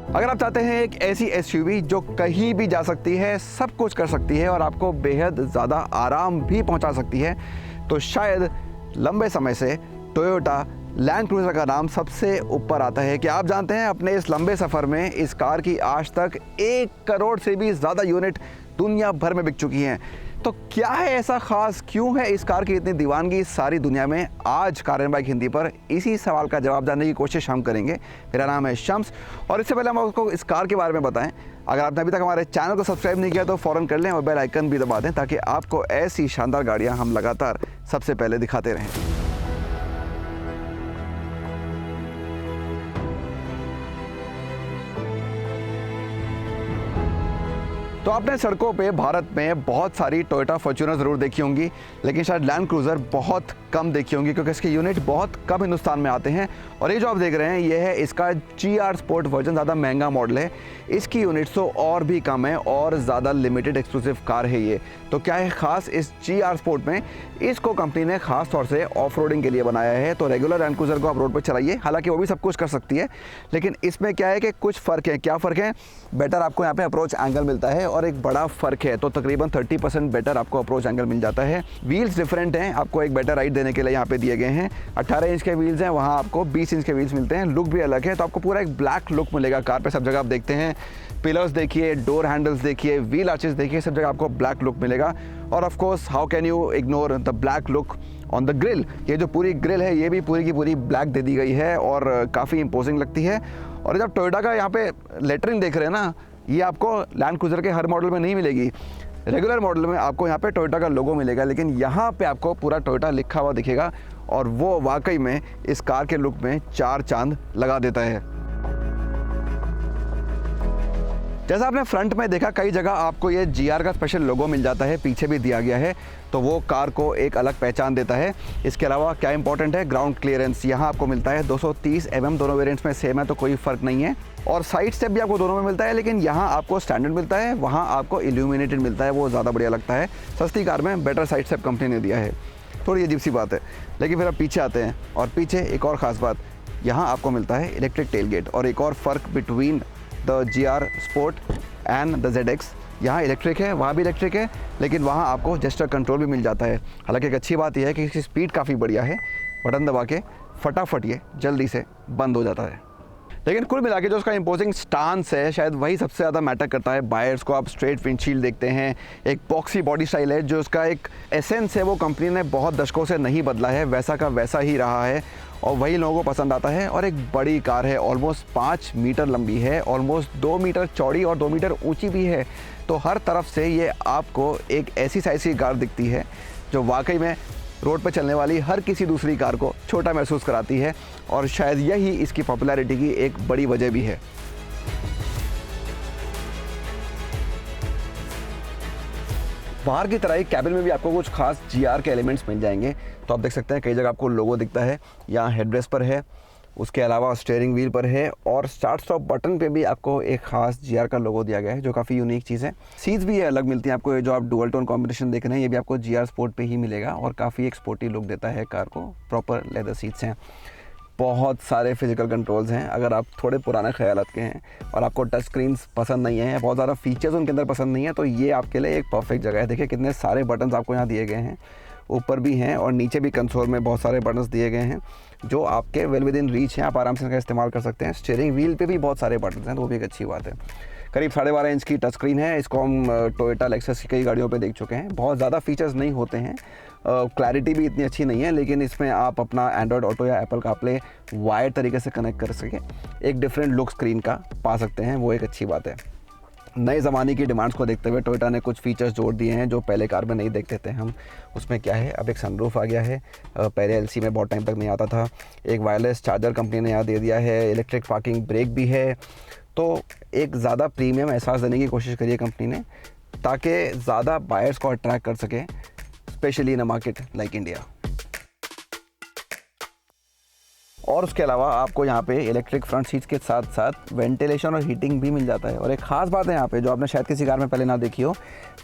अगर आप चाहते हैं एक ऐसी एसयूवी जो कहीं भी जा सकती है, सब कुछ कर सकती है और आपको बेहद ज़्यादा आराम भी पहुंचा सकती है, तो शायद लंबे समय से टोयोटा लैंड क्रूज़र का नाम सबसे ऊपर आता है। कि आप जानते हैं अपने इस लंबे सफ़र में इस कार की आज तक 1 करोड़ से भी ज़्यादा यूनिट दुनिया भर में बिक चुकी हैं। तो क्या है ऐसा ख़ास, क्यों है इस कार की इतनी दीवानगी सारी दुनिया में? आज कार एंड बाइक हिंदी पर इसी सवाल का जवाब जानने की कोशिश हम करेंगे। मेरा नाम है शम्स और इससे पहले हम आपको इस कार के बारे में बताएं, अगर आपने अभी तक हमारे चैनल को सब्सक्राइब नहीं किया तो फ़ौरन कर लें और बेल आइकन भी दबा दें ताकि आपको ऐसी शानदार गाड़ियाँ हम लगातार सबसे पहले दिखाते रहें। तो आपने सड़कों पे भारत में बहुत सारी टोयोटा फॉर्च्यूनर ज़रूर देखी होंगी, लेकिन शायद लैंड क्रूज़र बहुत कम देखी होंगी क्योंकि इसके यूनिट बहुत कम हिंदुस्तान में आते हैं। और ये जो आप देख रहे हैं ये है इसका GR स्पोर्ट वर्जन, ज़्यादा महंगा मॉडल है। इसकी यूनिट्स तो और भी कम है और ज़्यादा लिमिटेड एक्सक्लूसिव कार है ये। तो क्या है ख़ास इस GR स्पोर्ट में? इसको कंपनी ने ख़ास तौर से ऑफ रोडिंग के लिए बनाया है। तो रेगुलर लैंड क्रूज़र को आप रोड पर चलाइए, हालांकि वो भी सब कुछ कर सकती है, लेकिन इसमें क्या है कि कुछ फ़र्क है। क्या फ़र्क है? बेटर आपको यहाँ पे अप्रोच एंगल मिलता है और एक बड़ा फ़र्क है, तो तकरीबन 30% बेटर आपको अप्रोच एंगल मिल जाता है। व्हील्स डिफरेंट हैं, आपको एक बेटर राइड देने के लिए यहाँ पे दिए गए हैं। 18 इंच के व्हील्स हैं, वहाँ आपको 20 इंच के व्हील्स मिलते हैं। लुक भी अलग है, तो आपको पूरा एक ब्लैक लुक मिलेगा कार पे। सब जगह आप देखते हैं, पिलर्स देखिए, डोर हैंडल्स देखिए, व्हील आर्चेस देखिए, सब जगह आपको ब्लैक लुक मिलेगा। और of course how can you ignore the black look on the grill. ये जो पूरी ग्रिल है ये भी पूरी की पूरी ब्लैक दे दी गई है और काफ़ी इंपोजिंग लगती है। और जब टोयोटा का यहाँ पे लेटरिंग देख रहे हैं ना, ये आपको लैंड क्रूज़र के हर मॉडल में नहीं मिलेगी। रेगुलर मॉडल में आपको यहाँ पे टोयोटा का लोगो मिलेगा, लेकिन यहाँ पे आपको पूरा टोयोटा लिखा हुआ दिखेगा और वो वाकई में इस कार के लुक में 4 चांद लगा देता है। जैसा आपने फ्रंट में देखा, कई जगह आपको ये GR का स्पेशल लोगो मिल जाता है, पीछे भी दिया गया है, तो वो कार को एक अलग पहचान देता है। इसके अलावा क्या इंपॉर्टेंट है, ग्राउंड क्लियरेंस यहाँ आपको मिलता है 230 mm, दोनों वेरिएंट्स में सेम है तो कोई फ़र्क नहीं है। और साइड स्टेप भी आपको दोनों में मिलता है, लेकिन यहाँ आपको स्टैंडर्ड मिलता है, वहाँ आपको इल्यूमिनेटेड मिलता है, वो ज़्यादा बढ़िया लगता है। सस्ती कार में बेटर साइड स्टेप कंपनी ने दिया है, थोड़ी अजीब सी बात है। लेकिन फिर आप पीछे आते हैं और पीछे एक और ख़ास बात, यहाँ आपको मिलता है इलेक्ट्रिक टेलगेट। और एक और फ़र्क between the GR sport and the ZX, यहाँ इलेक्ट्रिक है, वहाँ भी इलेक्ट्रिक है, लेकिन वहाँ आपको जेस्चर कंट्रोल भी मिल जाता है। हालांकि एक अच्छी बात यह है कि इसकी स्पीड काफ़ी बढ़िया है, बटन दबा के फटाफट ये जल्दी से बंद हो जाता है। लेकिन कुल मिला के जो उसका इंपोजिंग स्टांस है, शायद वही सबसे ज़्यादा मैटर करता है। बायर्स को आप स्ट्रेट विंडशील्ड देखते हैं, एक बॉक्सी बॉडी स्टाइल है, जो उसका एक एसेंस है वो कंपनी ने बहुत दशकों से नहीं बदला है, वैसा का वैसा ही रहा है और वही लोगों को पसंद आता है। और एक बड़ी कार है, ऑलमोस्ट 5 मीटर लंबी है, ऑलमोस्ट 2 मीटर चौड़ी और 2 मीटर ऊंची भी है। तो हर तरफ से ये आपको एक ऐसी साइज़ की कार दिखती है जो वाकई में रोड पर चलने वाली हर किसी दूसरी कार को छोटा महसूस कराती है और शायद यही इसकी पॉपुलैरिटी की एक बड़ी वजह भी है। बाहर की तरह ही कैबिन में भी आपको कुछ खास GR के एलिमेंट्स मिल जाएंगे। तो आप देख सकते हैं कई जगह आपको लोगो दिखता है, यहाँ हेडरेस्ट पर है, उसके अलावा स्टीयरिंग व्हील पर है और स्टार्ट स्टॉप बटन पे भी आपको एक खास GR का लोगो दिया गया है, जो काफ़ी यूनिक चीज़ है। सीट्स भी अलग मिलती हैं आपको, ये जो आप डुअल टोन कॉम्बिनेशन देख रहे हैं ये भी आपको GR स्पोर्ट पे ही मिलेगा और काफ़ी एक स्पोर्टी लुक देता है कार को। प्रॉपर लेदर सीट्स हैं, बहुत सारे फिजिकल कंट्रोल्स हैं। अगर आप थोड़े पुराने ख्यालात के हैं और आपको टच स्क्रीन्स पसंद नहीं है, बहुत ज़्यादा फीचर्स उनके अंदर पसंद नहीं है, तो ये आपके लिए एक परफेक्ट जगह है। देखिए कितने सारे बटन्स आपको यहाँ दिए गए हैं, ऊपर भी हैं और नीचे भी कंसोल में बहुत सारे बटन्स दिए गए हैं जो आपके वेल विद इन रीच हैं, आप आराम से इनका इस्तेमाल कर सकते हैं। स्टीयरिंग व्हील पे भी बहुत सारे बटन्स हैं, तो वो भी एक अच्छी बात है। करीब 12.5 इंच की टच स्क्रीन है, इसको हम टोयोटा लेक्सस की कई गाड़ियों पे देख चुके हैं। बहुत ज़्यादा फीचर्स नहीं होते हैं, क्लैरिटी भी इतनी अच्छी नहीं है, लेकिन इसमें आप अपना एंड्रॉयड ऑटो या एप्पल कारप्ले वायर्ड तरीके से कनेक्ट कर सके एक डिफरेंट लुक स्क्रीन का पा सकते हैं, वो एक अच्छी बात है। नए ज़माने की डिमांड्स को देखते हुए टोयोटा ने कुछ फीचर्स जोड़ दिए हैं जो पहले कार में नहीं देखते थे हम। उसमें क्या है, अब एक सनरूफ आ गया है, पहले LC में बहुत टाइम तक नहीं आता था। एक वायरलेस चार्जर कंपनी ने यहाँ दे दिया है, इलेक्ट्रिक पार्किंग ब्रेक भी है। तो एक ज़्यादा प्रीमियम एहसास देने की कोशिश करी है कंपनी ने ताकि ज़्यादा बायर्स को अट्रैक्ट कर सके, specially in a market like India. और उसके अलावा आपको यहाँ पे इलेक्ट्रिक फ्रंट सीट्स के साथ साथ वेंटिलेशन और हीटिंग भी मिल जाता है। और एक खास बात है यहाँ पे जो आपने शायद किसी कार में पहले ना देखी हो,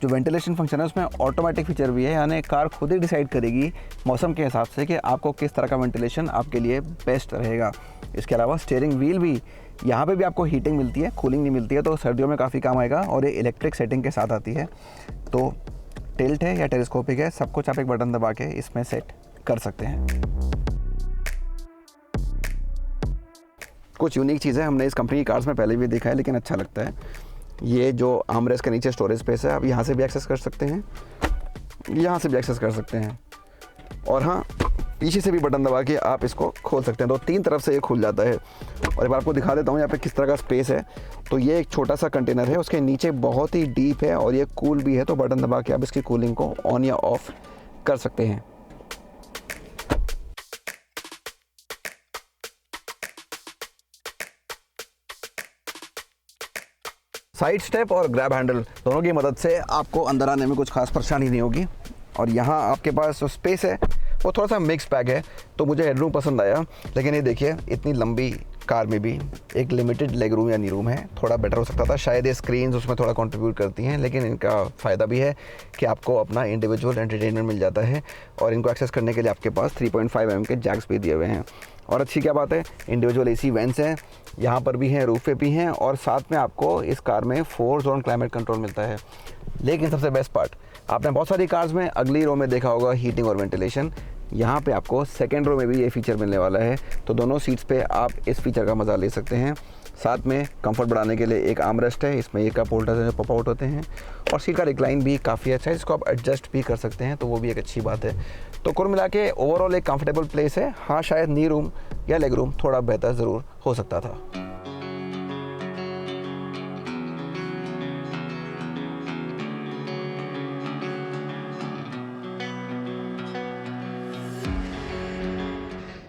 जो वेंटिलेशन फंक्शन है उसमें ऑटोमेटिक फीचर भी है, यानी कार खुद ही डिसाइड करेगी मौसम के हिसाब से कि आपको किस तरह का वेंटिलेशन आपके लिए बेस्ट रहेगा। इसके अलावा स्टीयरिंग व्हील भी यहाँ पे भी आपको हीटिंग मिलती है, कूलिंग नहीं मिलती है, तो सर्दियों में काफ़ी काम आएगा। और ये इलेक्ट्रिक सेटिंग के साथ आती है, तो टिल्ट है या टेलीस्कोपिक है, सब कुछ आप एक बटन दबा के इसमें सेट कर सकते हैं। कुछ यूनिक चीज़ें हमने इस कंपनी की कार्स में पहले भी देखा है, लेकिन अच्छा लगता है। ये जो आर्मरेस्ट के नीचे स्टोरेज स्पेस है, आप यहाँ से भी एक्सेस कर सकते हैं, यहाँ से भी एक्सेस कर सकते हैं, और हाँ, पीछे से भी बटन दबा के आप इसको खोल सकते हैं, तो 3 तरफ से ये खुल जाता है। और एक बार आपको दिखा देता हूँ यहाँ पे किस तरह का स्पेस है। तो ये एक छोटा सा कंटेनर है, उसके नीचे बहुत ही डीप है और ये कूल भी है, तो बटन दबा के आप इसकी कूलिंग को ऑन या ऑफ कर सकते हैं। साइड स्टेप और ग्रैब हैंडल दोनों की मदद से आपको अंदर आने में कुछ खास परेशानी नहीं होगी। और यहाँ आपके पास जो स्पेस है वो थोड़ा सा मिक्स पैक है, तो मुझे हेडरूम पसंद आया। लेकिन ये देखिए, इतनी लंबी कार में भी एक लिमिटेड लेग रूम या नी रूम है, थोड़ा बेटर हो सकता था। शायद ये स्क्रीन्स उसमें थोड़ा कंट्रीब्यूट करती हैं, लेकिन इनका फ़ायदा भी है कि आपको अपना इंडिविजुअल एंटरटेनमेंट मिल जाता है। और इनको एक्सेस करने के लिए आपके पास 3.5 mm के जैक्स भी दिए हुए हैं। और अच्छी क्या बात है, इंडिविजुअल AC वेंट्स हैं, यहाँ पर भी हैं, रूफ पे भी हैं, और साथ में आपको इस कार में 4 जोन क्लाइमेट कंट्रोल मिलता है। लेकिन सबसे बेस्ट पार्ट, आपने बहुत सारी कार्स में अगली रो में देखा होगा हीटिंग और वेंटिलेशन, यहाँ पे आपको सेकेंड रो में भी ये फीचर मिलने वाला है। तो दोनों सीट्स पे आप इस फीचर का मज़ा ले सकते हैं। साथ में कंफर्ट बढ़ाने के लिए एक आर्मरेस्ट है, इसमें ये कप होल्डर है जो पॉप आउट होते हैं, और सीट का रिक्लाइन भी काफ़ी अच्छा है, इसको आप एडजस्ट भी कर सकते हैं, तो वो भी एक अच्छी बात है। तो कुल मिला के ओवरऑल एक कंफर्टेबल प्लेस है। हाँ, शायद नी रूम या लेग रूम थोड़ा बेहतर ज़रूर हो सकता था।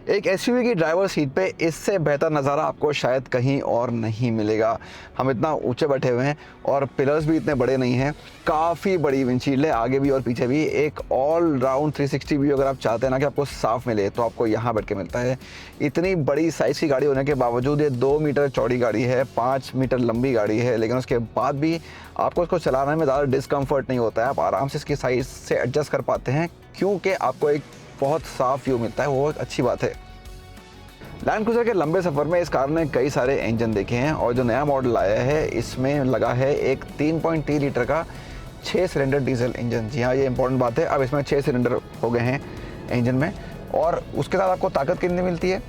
एक SUV की ड्राइवर सीट पे इससे बेहतर नज़ारा आपको शायद कहीं और नहीं मिलेगा। हम इतना ऊंचे बैठे हुए हैं और पिलर्स भी इतने बड़े नहीं हैं। काफ़ी बड़ी विंडशील्ड है, आगे भी और पीछे भी। एक ऑल राउंड 360 व्यू अगर आप चाहते हैं ना कि आपको साफ मिले, तो आपको यहाँ बैठ के मिलता है। इतनी बड़ी साइज़ की गाड़ी होने के बावजूद ये 2 मीटर चौड़ी गाड़ी है, 5 मीटर लंबी गाड़ी है, लेकिन उसके बाद भी आपको इसको चलाने में ज़्यादा डिस्कम्फर्ट नहीं होता है। आप आराम से इसकी साइज़ से एडजस्ट कर पाते हैं, क्योंकि आपको एक बहुत साफ व्यू मिलता है, वो एक अच्छी बात है। लैंड क्रूज़र के लंबे सफ़र में इस कार ने कई सारे इंजन देखे हैं, और जो नया मॉडल आया है इसमें लगा है एक 3.3 लीटर का 6 सिलेंडर डीजल इंजन। जी हाँ, ये इंपॉर्टेंट बात है, अब इसमें 6 सिलेंडर हो गए हैं इंजन में। और उसके साथ आपको ताकत कितनी मिलती है,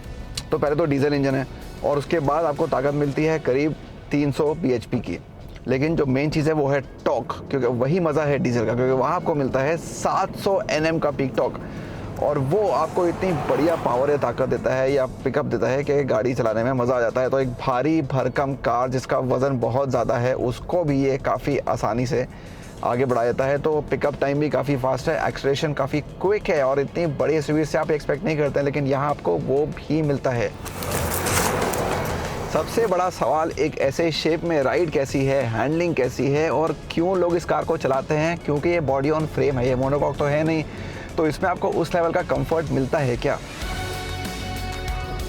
तो पहले तो डीजल इंजन है, और उसके बाद आपको ताकत मिलती है करीब 300 bhp की। लेकिन जो मेन चीज़ है वो है टॉर्क, क्योंकि वही मज़ा है डीजल का, क्योंकि वहाँ आपको मिलता है 700 Nm का पीक टॉर्क, और वो आपको इतनी बढ़िया पावर या ताकत देता है या पिकअप देता है कि गाड़ी चलाने में मज़ा आ जाता है। तो एक भारी भरकम कार जिसका वज़न बहुत ज़्यादा है, उसको भी ये काफ़ी आसानी से आगे बढ़ा देता है। तो पिकअप टाइम भी काफ़ी फास्ट है, एक्सेलरेशन काफ़ी क्विक है, और इतनी बड़ी SUV से आप एक्सपेक्ट नहीं करते हैं, लेकिन यहाँ आपको वो भी मिलता है। सबसे बड़ा सवाल, एक ऐसे शेप में राइड कैसी है, हैंडलिंग कैसी है, और क्यों लोग इस कार को चलाते हैं? क्योंकि ये बॉडी ऑन फ्रेम है, ये मोनोकॉक तो है नहीं, तो इसमें आपको उस लेवल का कंफर्ट मिलता है क्या?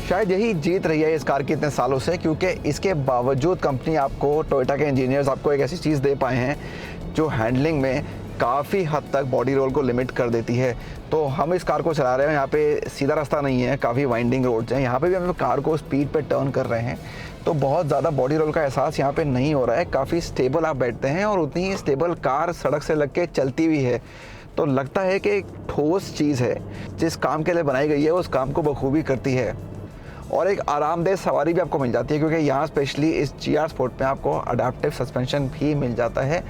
शायद यही जीत रही है इस कार की इतने सालों से, क्योंकि इसके बावजूद कंपनी आपको, टोयोटा के इंजीनियर्स आपको एक ऐसी चीज़ दे पाए हैं जो हैंडलिंग में काफ़ी हद तक बॉडी रोल को लिमिट कर देती है। तो हम इस कार को चला रहे हैं, यहाँ पे सीधा रास्ता नहीं है, काफ़ी वाइंडिंग रोड्स हैं, यहाँ पे भी हम कार को स्पीड पे टर्न कर रहे हैं, तो बहुत ज़्यादा बॉडी रोल का एहसास यहाँ पे नहीं हो रहा है। काफ़ी स्टेबल आप बैठते हैं, और उतनी ही स्टेबल कार सड़क से लग के चलती भी है। तो लगता है कि एक ठोस चीज़ है, जिस काम के लिए बनाई गई है उस काम को बखूबी करती है। और एक आरामदेह सवारी भी आपको मिल जाती है, क्योंकि यहाँ स्पेशली इस GR स्पोर्ट में आपको अडेप्टिव सस्पेंशन भी मिल जाता है।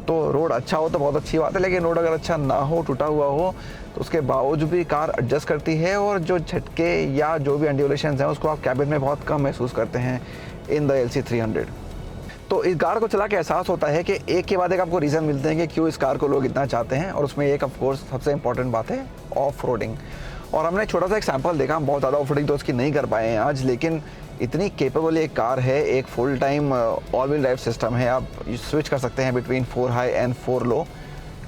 तो रोड अच्छा हो तो बहुत अच्छी बात है, लेकिन रोड अगर अच्छा ना हो, टूटा हुआ हो, तो उसके बावजूद भी कार एडजस्ट करती है, और जो झटके या जो भी अंडुलेशंस हैं उसको आप कैबिन में बहुत कम महसूस करते हैं इन द LC300। तो इस कार को चला के एहसास होता है कि एक के बाद एक आपको रीज़न मिलते हैं कि क्यों इस कार को लोग इतना चाहते हैं, और उसमें एक ऑफ कोर्स सबसे इंपॉर्टेंट बात है ऑफ रोडिंग। और हमने छोटा सा एक सैंपल देखा, हम बहुत ज़्यादा ऑफ रोडिंग तो उसकी नहीं कर पाए हैं आज, लेकिन इतनी केपेबल एक कार है, एक full time all wheel drive system है, आप स्विच कर सकते हैं बिटवीन 4 हाई एंड 4 लो,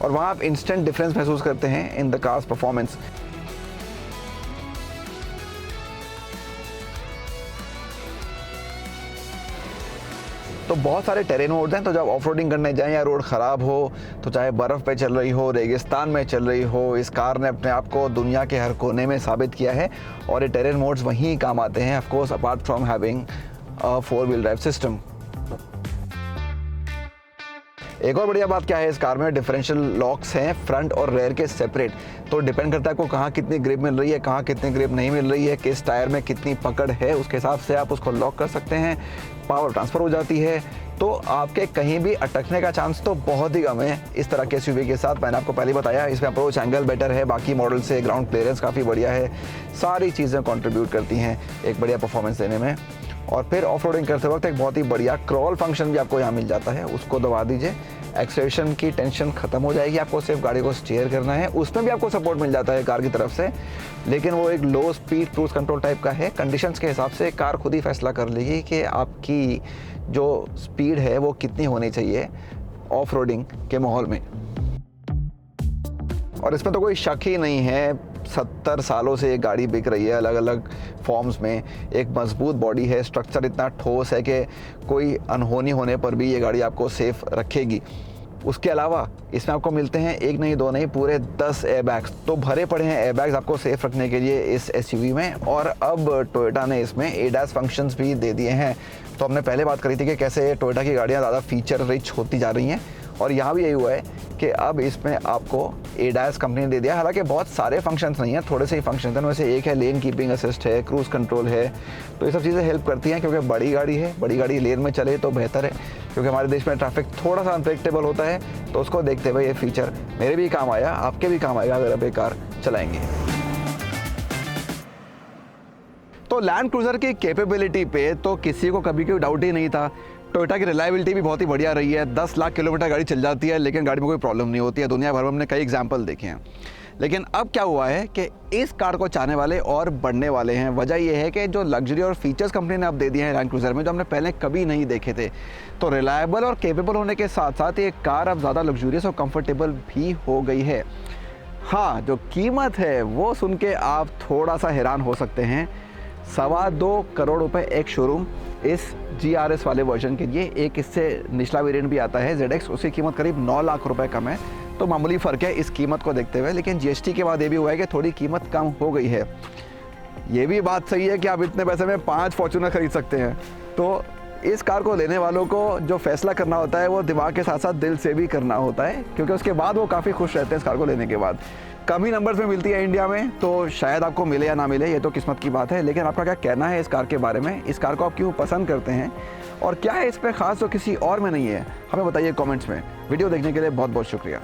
और वहाँ आप इंस्टेंट डिफरेंस महसूस करते हैं इन द कार्स परफॉर्मेंस। तो बहुत सारे टेरेन मोड्स हैं, तो जब ऑफ रोडिंग करने जाएं या रोड ख़राब हो, तो चाहे बर्फ़ पे चल रही हो, रेगिस्तान में चल रही हो, इस कार ने अपने आप को दुनिया के हर कोने में साबित किया है, और ये टेरेन मोड्स वहीं काम आते हैं। Of course apart from having 4 wheel drive system. एक और बढ़िया बात क्या है, इस कार में डिफरेंशियल लॉक्स हैं फ्रंट और रेयर के सेपरेट। तो डिपेंड करता है आपको कहाँ कितनी ग्रिप मिल रही है, कहाँ कितनी ग्रिप नहीं मिल रही है, किस टायर में कितनी पकड़ है, उसके हिसाब से आप उसको लॉक कर सकते हैं। पावर ट्रांसफ़र हो जाती है, तो आपके कहीं भी अटकने का चांस तो बहुत ही कम है इस तरह के एसयूवी के साथ। मैंने आपको पहले बताया इसमें अप्रोच एंगल बेटर है, बाकी मॉडल से ग्राउंड क्लियरेंस काफ़ी बढ़िया है। सारी चीज़ें कंट्रीब्यूट करती हैं एक बढ़िया परफॉर्मेंस देने में। और फिर ऑफ रोडिंग करते वक्त एक बहुत ही बढ़िया क्रॉल फंक्शन भी आपको यहाँ मिल जाता है, उसको दबा दीजिए, एक्सेलरेशन की टेंशन खत्म हो जाएगी। आपको सिर्फ गाड़ी को स्टीयर करना है, उसमें भी आपको सपोर्ट मिल जाता है कार की तरफ से, लेकिन वो एक लो स्पीड क्रूज कंट्रोल टाइप का है। कंडीशंस के हिसाब से कार खुद ही फैसला कर लेगी कि आपकी जो स्पीड है वो कितनी होनी चाहिए ऑफ रोडिंग के माहौल में। और इसमें तो कोई शक ही नहीं है, 70 सालों से ये गाड़ी बिक रही है अलग अलग फॉर्म्स में। एक मजबूत बॉडी है, स्ट्रक्चर इतना ठोस है कि कोई अनहोनी होने पर भी ये गाड़ी आपको सेफ रखेगी। उसके अलावा इसमें आपको मिलते हैं एक नहीं दो नहीं पूरे 10 एयरबैग्स। तो भरे पड़े हैं एयरबैग्स आपको सेफ रखने के लिए इस एसयूवी में। और अब टोयोटा ने इसमें एडास फंक्शंस भी दे दिए हैं। तो हमने पहले बात करी थी कि कैसे टोयोटा की गाड़ियाँ ज़्यादा फीचर रिच होती जा रही हैं, और यहाँ भी यही हुआ है कि अब इसमें आपको एडास कंपनी ने दे दिया। हालांकि बहुत सारे फंक्शंस नहीं हैं, थोड़े से ही फंक्शन हैं। वैसे एक है लेन कीपिंग असिस्ट है, क्रूज़ कंट्रोल है। तो ये सब चीज़ें हेल्प करती हैं क्योंकि बड़ी गाड़ी है, बड़ी गाड़ी लेन में चले तो बेहतर है, क्योंकि हमारे देश में ट्रैफिक थोड़ा सा अनप्रेडिक्टेबल होता है। तो उसको देखते हुए ये फीचर मेरे भी काम आया, आपके भी काम आएगा अगर आप ये कार चलाएंगे। तो लैंड क्रूज़र की कैपेबिलिटी पे तो किसी को कभी कोई डाउट ही नहीं था। टोयोटा की रिलायबिलिटी भी बहुत ही बढ़िया रही है। 10 लाख किलोमीटर गाड़ी चल जाती है, लेकिन गाड़ी में कोई प्रॉब्लम नहीं होती है। दुनिया भर में हमने कई एग्जाम्पल देखे हैं। लेकिन अब क्या हुआ है कि इस कार को चाहने वाले और बढ़ने वाले हैं। वजह यह है कि जो लग्जरी और फीचर्स कंपनी ने अब दे दिए हैं लैंड क्रूज़र में, जो हमने पहले कभी नहीं देखे थे। तो रिलायबल और केपेबल होने के साथ साथ ये कार अब ज़्यादा लग्जूरियस और कंफर्टेबल भी हो गई है। हाँ, जो कीमत है वो सुन के आप थोड़ा सा हैरान हो सकते हैं। 2.25 करोड़ रुपए एक शोरूम इस GRS वाले वर्जन के लिए। एक इससे निचला वेरिएंट भी आता है ZX, उसकी कीमत करीब 9 लाख रुपए कम है। तो मामूली फ़र्क है इस कीमत को देखते हुए, लेकिन GST के बाद ये भी हुआ है कि थोड़ी कीमत कम हो गई है। ये भी बात सही है कि आप इतने पैसे में 5 फॉर्च्यूनर खरीद सकते हैं। तो इस कार को लेने वालों को जो फैसला करना होता है वो दिमाग के साथ साथ दिल से भी करना होता है, क्योंकि उसके बाद वो काफ़ी खुश रहते हैं इस कार को लेने के बाद। कम ही नंबर्स में मिलती है इंडिया में, तो शायद आपको मिले या ना मिले, ये तो किस्मत की बात है। लेकिन आपका क्या कहना है इस कार के बारे में? इस कार को आप क्यों पसंद करते हैं, और क्या है इस पर खास जो किसी और में नहीं है? हमें बताइए कमेंट्स में। वीडियो देखने के लिए बहुत बहुत शुक्रिया।